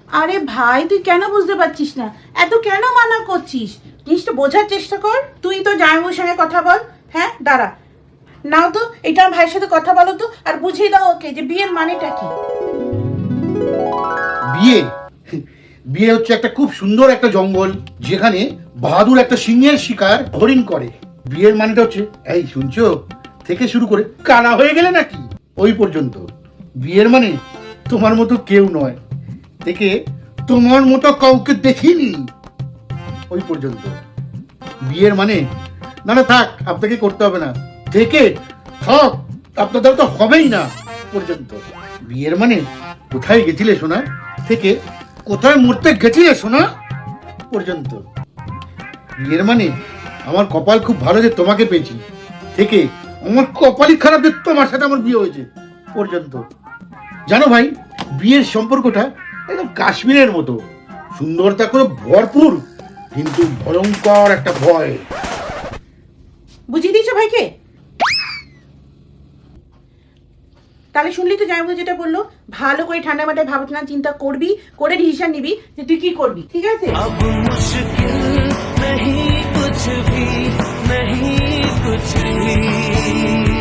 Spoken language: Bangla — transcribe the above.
আরে ভাই, তুই কেন বুঝতে পারছিস না? এত কেন মানা করছিস? জিনিসটা বোঝার চেষ্টা কর। তুই তো জামাইবাবুর সঙ্গে কথা বল। হ্যাঁ, দাঁড়া, নাও তো এটা ভাইয়ের সাথে কথা বলো তো, আর বুঝিয়ে দাও ওকে যে বিয়ের মানেটা কি। বিয়ে বিয়ে হচ্ছে একটা খুব সুন্দর একটা জঙ্গল, যেখানে বাহাদুর একটা সিংহের শিকার হরিণ করে। বিয়ের মানেটা হচ্ছে, এই শুনছো, থেকে শুরু করে কানা হয়ে গেলে নাকি ওই পর্যন্ত। বিয়ের মানে তোমার মতো কেউ নয়, থেকে তোমার মতো কাউকে দেখিনি ওই পর্যন্ত। বিয়ের মানে না না থাক, আপনাকে করতে হবে না, থেকে থাক আপনার দ্বারা তো হবেই না পর্যন্ত। বিয়ের মানে কোথায় গেছিলে সোনা, থেকে কোথায় মরতে গেছিলে সোনা পর্যন্ত। বিয়ের মানে আমার কপাল খুব ভালো যে তোমাকে পেয়েছি, থেকে আমার কপালই খারাপ যে তোমার সাথে আমার বিয়ে হয়েছে পর্যন্ত। জানো ভাই, বিয়ের সম্পর্কটা একদম কাশ্মীরের মতো, সুন্দরতা করে ভরপুর, কিন্তু ভয়ঙ্কর একটা ভয়। বুঝিয়ে দিয়েছো ভাইকে? তাহলে শুনলি তো জামাইবাবু যেটা বললো, ভালো করে ঠান্ডা মাথায় ভাবনা চিন্তা করবি, করে ডিসিশন নিবি যে তুই কি করবি, ঠিক আছে? अब मुश्किल नहीं कुछ भी, नहीं कुछ भी।